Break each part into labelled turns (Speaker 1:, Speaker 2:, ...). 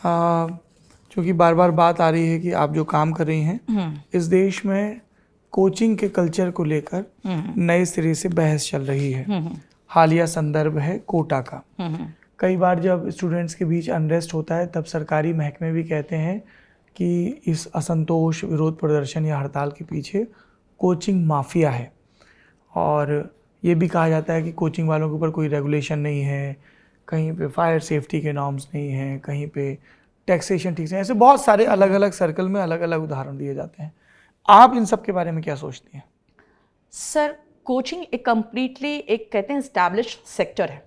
Speaker 1: क्योंकि बार बार बात आ रही है कि आप जो काम कर रही हैं इस देश में कोचिंग के कल्चर को लेकर नए सिरे से बहस चल रही है। हालिया संदर्भ है कोटा का। कई बार जब स्टूडेंट्स के बीच अनरेस्ट होता है तब सरकारी महकमे भी कहते हैं कि इस असंतोष, विरोध प्रदर्शन या हड़ताल के पीछे कोचिंग माफिया है, और ये भी कहा जाता है कि कोचिंग वालों के ऊपर कोई रेगुलेशन नहीं है, कहीं पे फायर सेफ्टी के नॉर्म्स नहीं हैं, कहीं पे टैक्सेशन ठीक से, ऐसे बहुत सारे अलग अलग सर्कल में अलग अलग उदाहरण दिए जाते हैं। आप इन सब के बारे में क्या सोचती हैं?
Speaker 2: सर, कोचिंग एक कंप्लीटली एक कहते हैं एस्टैब्लिश्ड सेक्टर है।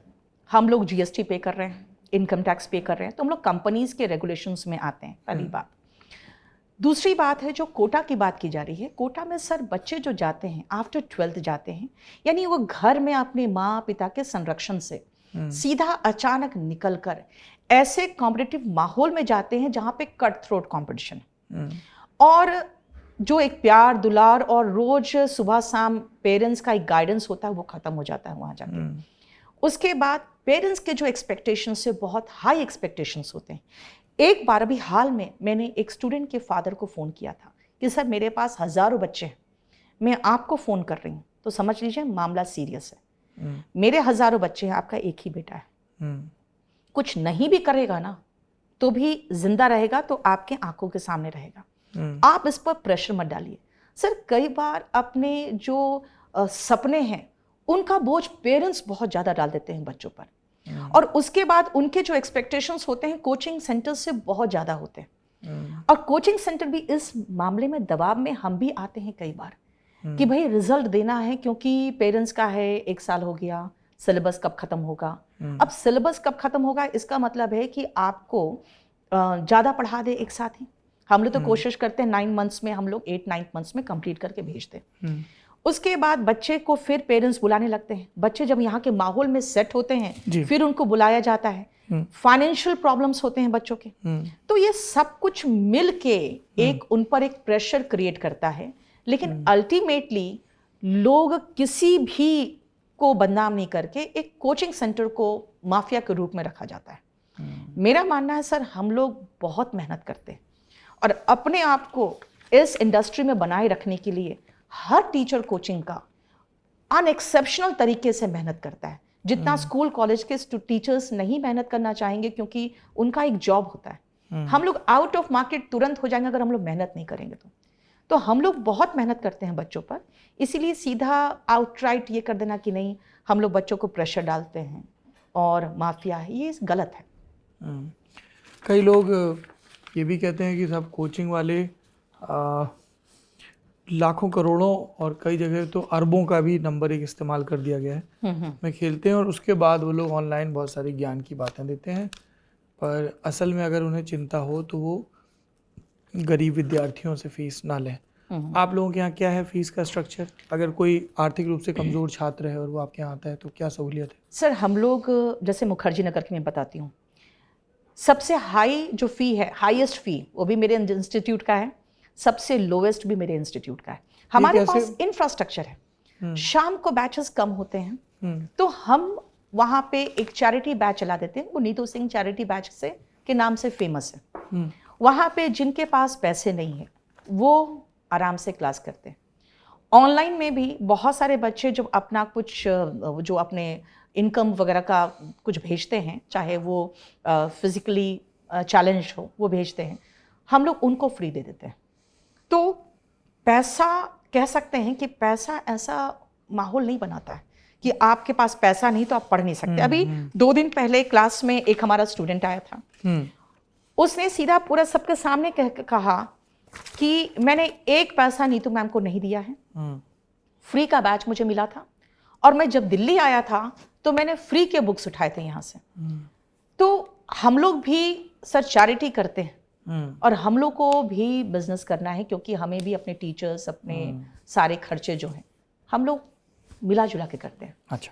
Speaker 2: हम लोग जीएसटी पे कर रहे हैं, इनकम टैक्स पे कर रहे हैं, तो हम लोग कंपनीज के रेगुलेशंस में आते हैं, पहली बात। दूसरी बात है जो कोटा की बात की जा रही है, कोटा में सर बच्चे जो जाते हैं आफ्टर 12th जाते हैं, यानी वो घर में अपने माँ पिता के संरक्षण से सीधा अचानक निकलकर ऐसे कॉम्पिटिटिव माहौल में जाते हैं जहाँ पे कट थ्रोट कॉम्पिटिशन है, और जो एक प्यार दुलार और रोज सुबह शाम पेरेंट्स का एक गाइडेंस होता है वो खत्म हो जाता है वहाँ जाके। उसके बाद पेरेंट्स के जो एक्सपेक्टेशंस से बहुत हाई एक्सपेक्टेशंस होते हैं। एक बार अभी हाल में मैंने एक स्टूडेंट के फादर को फ़ोन किया था कि सर मेरे पास हज़ारों बच्चे हैं, मैं आपको फ़ोन कर रही हूँ, तो समझ लीजिए मामला सीरियस है। मेरे हज़ारों बच्चे हैं, आपका एक ही बेटा है, कुछ नहीं भी करेगा ना तो भी जिंदा रहेगा, तो आपके आंखों के सामने रहेगा। आप इस पर प्रेशर मत डालिए। सर कई बार अपने जो सपने हैं उनका बोझ पेरेंट्स बहुत ज़्यादा डाल देते हैं बच्चों पर, और उसके बाद उनके जो एक्सपेक्टेशंस होते हैं कोचिंग सेंटर से बहुत ज़्यादा होते हैं, और कोचिंग सेंटर भी इस मामले में दबाव में हम भी आते हैं कई बार कि भाई रिजल्ट देना है, क्योंकि पेरेंट्स का है 1 साल हो गया, सिलेबस कब खत्म होगा। अब सिलेबस कब खत्म होगा इसका मतलब है कि आपको ज़्यादा पढ़ा दे एक साथ ही। हम लोग तो कोशिश करते हैं 9 मंथ्स में हम लोग 8-9 मंथ्स में कंप्लीट करके भेजते हैं। उसके बाद बच्चे को फिर पेरेंट्स बुलाने लगते हैं। बच्चे जब यहाँ के माहौल में सेट होते हैं फिर उनको बुलाया जाता है। फाइनेंशियल प्रॉब्लम्स होते हैं बच्चों के, तो ये सब कुछ मिल के एक उन पर एक प्रेशर क्रिएट करता है। लेकिन अल्टीमेटली लोग किसी भी को बदनाम नहीं करके एक कोचिंग सेंटर को माफिया के रूप में रखा जाता है। मेरा मानना है सर हम लोग बहुत मेहनत करते हैं, और अपने आप को इस इंडस्ट्री में बनाए रखने के लिए हर टीचर कोचिंग का अनएक्सेप्शनल तरीके से मेहनत करता है, जितना स्कूल कॉलेज के टीचर्स नहीं मेहनत करना चाहेंगे, क्योंकि उनका एक जॉब होता है। हम लोग आउट ऑफ मार्केट तुरंत हो जाएंगे अगर हम लोग मेहनत नहीं करेंगे तो हम लोग बहुत मेहनत करते हैं बच्चों पर। इसीलिए सीधा आउटराइट ये कर देना कि नहीं हम लोग बच्चों को प्रेशर डालते हैं और माफिया है, ये गलत है।
Speaker 1: कई लोग ये भी कहते हैं कि सब कोचिंग वाले लाखों करोड़ों और कई जगह तो अरबों का भी नंबर एक इस्तेमाल कर दिया गया है में खेलते हैं, और उसके बाद वो लोग ऑनलाइन बहुत सारी ज्ञान की बातें देते हैं, पर असल में अगर उन्हें चिंता हो तो वो गरीब विद्यार्थियों से फीस ना लें। आप लोगों के यहाँ क्या है फीस का स्ट्रक्चर? अगर कोई आर्थिक रूप से कमज़ोर छात्र है और वो आपके यहाँ आता है तो क्या सहूलियत है?
Speaker 2: सर हम लोग जैसे मुखर्जी नगर की मैं बताती हूँ, सबसे हाई जो फ़ी है, हाईएस्ट फ़ी वो भी मेरे इंस्टीट्यूट का है, सबसे लोवेस्ट भी मेरे इंस्टीट्यूट का है। हमारे पास इंफ्रास्ट्रक्चर है, शाम को बैचेस कम होते हैं तो हम वहाँ पे एक चैरिटी बैच चला देते हैं, वो नीतू सिंह चैरिटी बैच से के नाम से फेमस है। वहाँ पे जिनके पास पैसे नहीं है वो आराम से क्लास करते हैं। ऑनलाइन में भी बहुत सारे बच्चे जो अपना कुछ जो अपने इनकम वगैरह का कुछ भेजते हैं, चाहे वो फिजिकली चैलेंज हो वो भेजते हैं, हम लोग उनको फ्री दे देते हैं। तो पैसा कह सकते हैं कि पैसा ऐसा माहौल नहीं बनाता है कि आपके पास पैसा नहीं तो आप पढ़ नहीं सकते। अभी 2 दिन पहले क्लास में एक हमारा स्टूडेंट आया था, उसने सीधा पूरा सबके सामने कहा कि मैंने 1 पैसा नीतू मैम को नहीं दिया है, फ्री का बैच मुझे मिला था, और मैं जब दिल्ली आया था तो मैंने फ्री के बुक्स उठाए थे यहाँ से। तो हम लोग भी सर चैरिटी करते हैं और हम लोग को भी बिजनेस करना है, क्योंकि हमें भी अपने टीचर्स अपने सारे खर्चे जो हैं हम लोग मिला जुला के करते हैं।
Speaker 1: अच्छा।